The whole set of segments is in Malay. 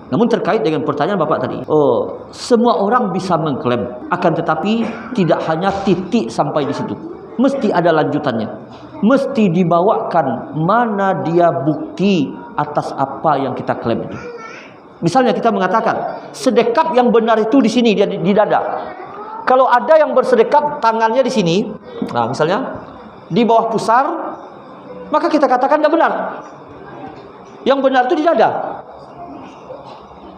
Namun terkait dengan pertanyaan Bapak tadi, semua orang bisa mengklaim, akan tetapi tidak hanya titik sampai di situ. Mesti ada lanjutannya. Mesti dibawakan mana dia bukti atas apa yang kita klaim itu. Misalnya kita mengatakan sedekap yang benar itu di sini, di dada. Kalau ada yang bersedekap tangannya di sini, nah misalnya di bawah pusar, maka kita katakan tidak benar. Yang benar itu di dada.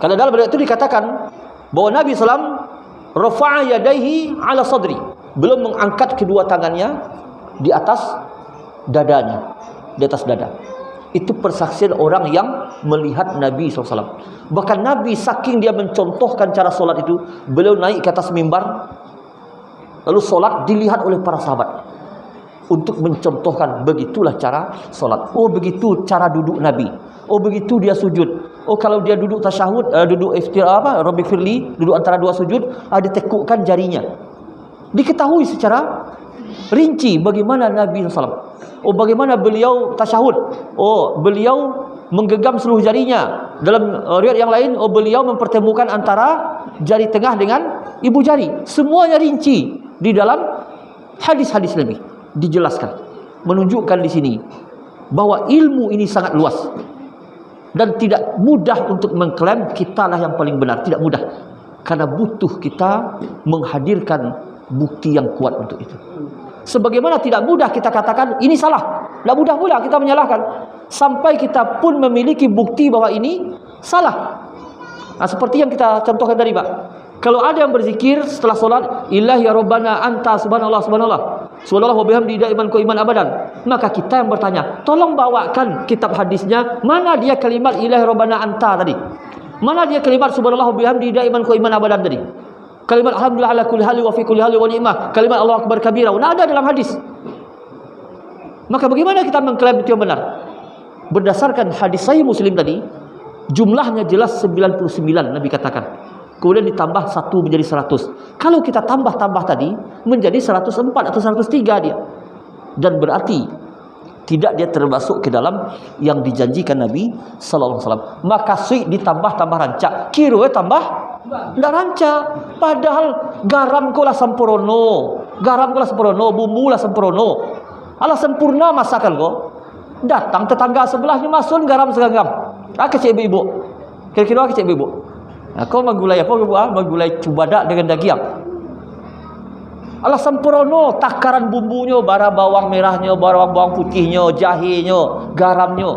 Karena dalam riwayat itu dikatakan bahwa Nabi SAW rafa'a yadaihi ala sadri, belum mengangkat kedua tangannya di atas dadanya, di atas dada. Itu persaksian orang yang melihat Nabi SAW. Bahkan Nabi saking dia mencontohkan cara solat itu, beliau naik ke atas mimbar, lalu solat dilihat oleh para sahabat untuk mencontohkan begitulah cara solat. Oh begitu cara duduk Nabi. Oh begitu dia sujud. Oh kalau dia duduk tasyahud, duduk Rabbi firli, duduk antara dua sujud, ditekukkan jarinya. Diketahui secara rinci bagaimana Nabi SAW. Oh bagaimana beliau tasyahud. Oh beliau menggenggam seluruh jarinya. Dalam riwayat yang lain, oh beliau mempertemukan antara jari tengah dengan ibu jari. Semuanya rinci di dalam hadis-hadis Nabi dijelaskan, menunjukkan di sini bahwa ilmu ini sangat luas dan tidak mudah untuk mengklaim kitalah yang paling benar. Tidak mudah, karena butuh kita menghadirkan bukti yang kuat untuk itu. Sebagaimana tidak mudah kita katakan ini salah, tidak mudah pula kita menyalahkan sampai kita pun memiliki bukti bahwa ini salah. Nah, seperti yang kita contohkan tadi, Pak. Kalau ada yang berzikir setelah solat, Ilahi ya Rabbana anta subhanallah subhanallah subhanallah wa bihamdi daiman qaiman abadan, maka kita yang bertanya, tolong bawakan kitab hadisnya, mana dia kalimat Ilahi Rabbana anta tadi, mana dia kalimat subhanallah wa bihamdi daiman qaiman abadan tadi, kalimat alhamdulillah ala kulli hali wa fi kulli hali wa ni'mah, kalimat Allah akbar kabira, nah ada dalam hadis. Maka bagaimana kita mengklaim itu yang benar? Berdasarkan hadis Sahih Muslim tadi, jumlahnya jelas 99 Nabi katakan. Kemudian ditambah 1 menjadi 100. Kalau kita tambah-tambah tadi menjadi 104 atau 103 dia. Dan berarti tidak dia termasuk ke dalam yang dijanjikan Nabi sallallahu alaihi wasallam. Maka suik ditambah-tambah rancak. Kira tambah ndak rancak. Padahal garam kolah sempurna. Garam kolah sempurna, bumbu lah sempurna. Ala sempurna masakan kok. Datang tetangga sebelahnya masuk garam segenggam. Kecik ibu-ibu. Kira-kira kecik ibu-ibu. Kau menggulai apa? Menggulai cubadak dengan daging. Allah sempurna takaran bumbunya, bara bawang merahnya, bara bawang putihnya, jahenya, garamnya.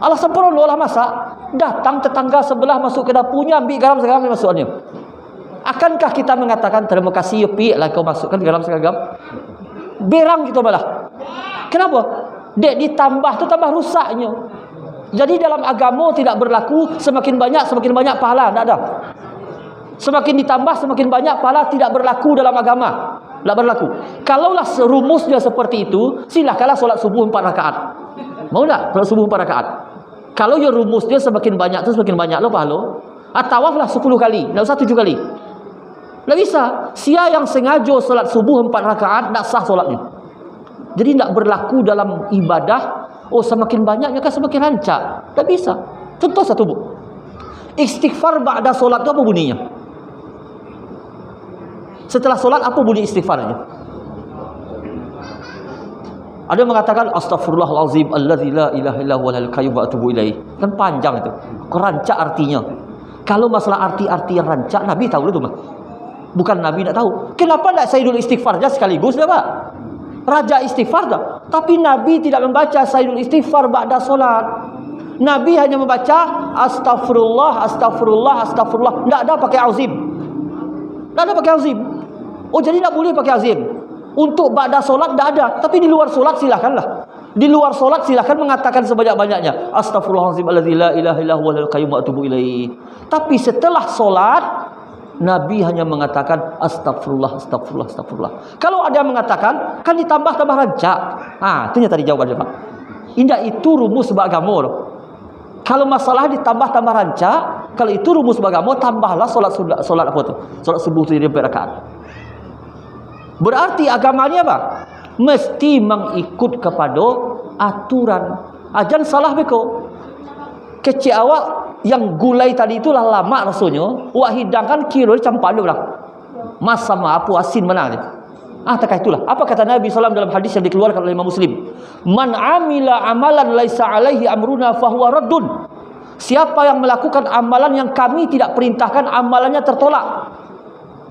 Allah sempurna lah masak. Datang tetangga sebelah masuk ke dapurnya, ambil garam segam masuknya. Akankah kita mengatakan terima kasih Yopi lah kau masukkan garam segam? Berang gitu malah. Kenapa? Dek ditambah tu tambah rusaknya. Jadi dalam agama tidak berlaku semakin banyak pahala, tidak ada. Semakin ditambah semakin banyak pahala, tidak berlaku dalam agama. Tidak berlaku. Kalaulah rumusnya seperti itu, silakanlah solat subuh 4 rakaat. Mau tak solat subuh 4 rakaat? Kalau ya rumusnya semakin banyak tu semakin banyak lo pahala. Tawaf lah 10 kali, tidak usah 7 kali. Tidak bisa. Sia yang sengaja solat subuh 4 rakaat tidak sah solatnya. Jadi tidak berlaku dalam ibadah. Oh semakin banyaknya kan semakin rancak. Tak bisa. Contoh satu bu. Istighfar ba'da solat itu apa bunyinya? Setelah solat apa bunyi istighfarnya? Ada yang mengatakan astaghfirullahalazim allazi la ilaha illa huwal qayyum wa atubu ilaih. Kan panjang itu. Kok rancak artinya? Kalau masalah arti-arti yang rancak Nabi tahu itu mah. Bukan Nabi tak tahu. Kenapa tak Sayyidul Istighfarnya sekaligus dah Pak? Raja istighfar dah. Tapi Nabi tidak membaca Sayyidul Istighfar ba'da solat. Nabi hanya membaca astagfirullah, astagfirullah, astagfirullah. Tidak ada pakai azim. Tidak ada pakai azim. Oh jadi tidak boleh pakai azim. Untuk ba'da solat tidak ada. Tapi di luar solat silakanlah. Di luar solat silakan mengatakan sebanyak-banyaknya astaghfirullahalazim allazi la ilaha illa huwal qayyum wa atubu ilaih. Tapi setelah solat Nabi hanya mengatakan astagfirullah, astagfirullah, astagfirullah. Kalau ada yang mengatakan kan ditambah-tambah rancak. Itu tadi jawabannya Pak. Indah itu rumus beragama loh. Kalau masalah ditambah-tambah rancak, kalau itu rumus beragama, tambahlah solat apa tu? Solat subuh 3 rakaat. Berarti agamanya apa? Mesti mengikut kepada aturan. Ajan salah beko. Kecil awak yang gulai tadi itulah lama rasanya, wak hidangkan kira campak dulu lah. Mas sama apu asin mana ni? Tak itulah. Apa kata Nabi SAW dalam hadis yang dikeluarkan oleh Imam Muslim? Man amila amalan laisa alaihi amruna fahuwa raddun. Siapa yang melakukan amalan yang kami tidak perintahkan, amalannya tertolak.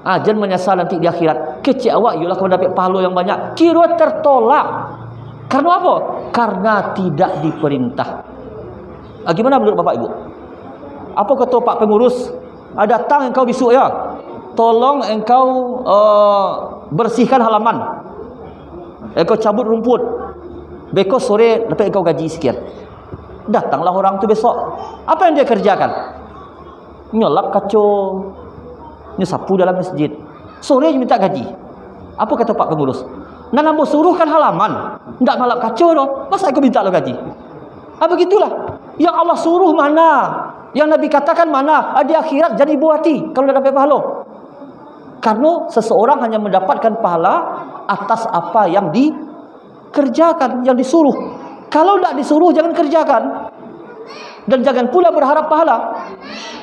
Jangan menyesal nanti di akhirat. Kecil awak ialah kau dapat pahala yang banyak. Kira tertolak. Karena apa? Karena tidak diperintah. Gimana menurut Bapak Ibu? Apa kata Pak Pengurus? Datang engkau besok ya. Tolong engkau bersihkan halaman. Engkau cabut rumput. Besok sore dapat engkau gaji sekian. Datanglah orang tu besok. Apa yang dia kerjakan? Nyolak kacau, nyasapu dalam masjid. Sore dia minta gaji. Apa kata Pak Pengurus? Nak suruhkan halaman, ndak nolak kacau doh. Masa aku minta lo gaji? Begitulah. Yang Allah suruh mana? Yang Nabi katakan mana? Di akhirat jadi buati kalau dah dapat pahala. Karena seseorang hanya mendapatkan pahala atas apa yang dikerjakan, yang disuruh. Kalau tidak disuruh, jangan kerjakan. Dan jangan pula berharap pahala.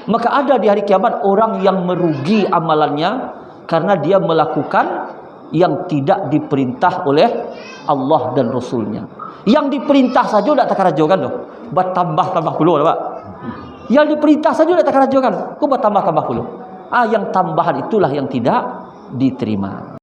Maka ada di hari kiamat orang yang merugi amalannya karena dia melakukan yang tidak diperintah oleh Allah dan Rasulnya. Yang diperintah saja tidak tak kerajokan doh. Bertambah-tambah puluh, Pak. Yang diperintah saja tidak tak kerajokan. Kau bertambah-tambah puluh. Yang tambahan itulah yang tidak diterima.